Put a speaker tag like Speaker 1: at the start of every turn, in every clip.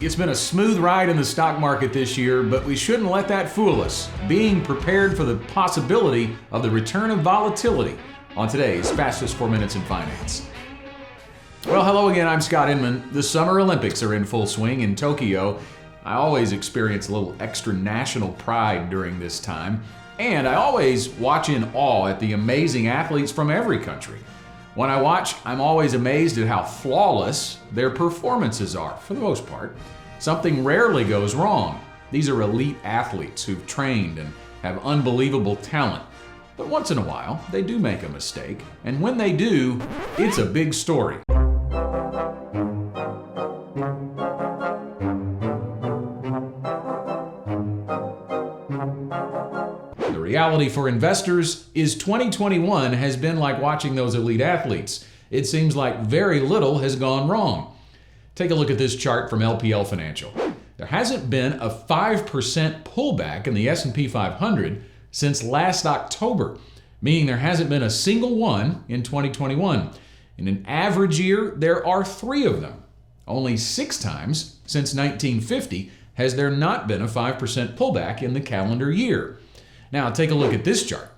Speaker 1: It's been a smooth ride in the stock market this year, but we shouldn't let that fool us. Being prepared for the possibility of the return of volatility on today's Fastest 4 Minutes in Finance. Well, hello again, I'm Scott Inman. The Summer Olympics are in full swing in Tokyo. I always experience a little extra national pride during this time, and I always watch in awe at the amazing athletes from every country. When I watch, I'm always amazed at how flawless their performances are, for the most part. Something rarely goes wrong. These are elite athletes who've trained and have unbelievable talent. But once in a while, they do make a mistake, and when they do, it's a big story. The reality for investors is 2021 has been like watching those elite athletes. It seems like very little has gone wrong. Take a look at this chart from LPL Financial. There hasn't been a 5% pullback in the S&P 500 since last October, meaning there hasn't been a single one in 2021. In an average year, there are 3 of them. Only 6 times since 1950 has there not been a 5% pullback in the calendar year. Now take a look at this chart.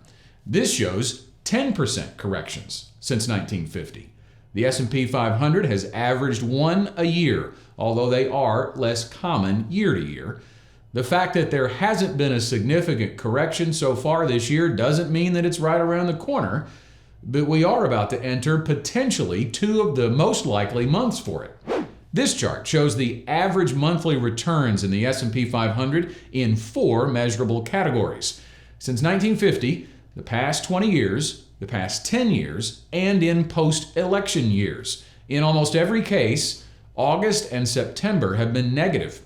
Speaker 1: This shows 10% corrections since 1950. The S&P 500 has averaged 1 a year, although they are less common year to year. The fact that there hasn't been a significant correction so far this year doesn't mean that it's right around the corner, but we are about to enter potentially 2 of the most likely months for it. This chart shows the average monthly returns in the S&P 500 in 4 measurable categories. Since 1950, the past 20 years, the past 10 years, and in post-election years. In almost every case, August and September have been negative.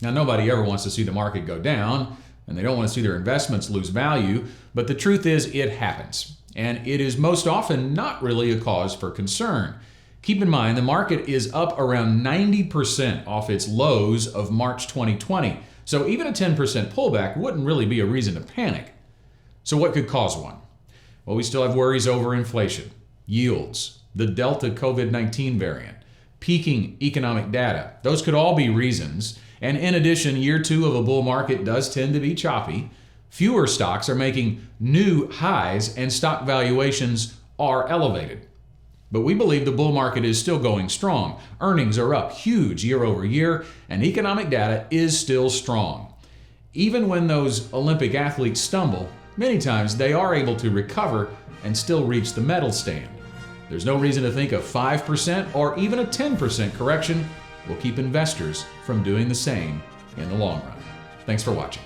Speaker 1: Now, nobody ever wants to see the market go down, and they don't want to see their investments lose value, but the truth is it happens, and it is most often not really a cause for concern. Keep in mind, the market is up around 90% off its lows of March 2020. So even a 10% pullback wouldn't really be a reason to panic. So what could cause one? Well, we still have worries over inflation, yields, the Delta COVID-19 variant, peaking economic data. Those could all be reasons. And in addition, year 2 of a bull market does tend to be choppy. Fewer stocks are making new highs and stock valuations are elevated. But we believe the bull market is still going strong. Earnings are up huge year over year, and economic data is still strong. Even when those Olympic athletes stumble, many times they are able to recover and still reach the medal stand. There's no reason to think a 5% or even a 10% correction will keep investors from doing the same in the long run. Thanks for watching.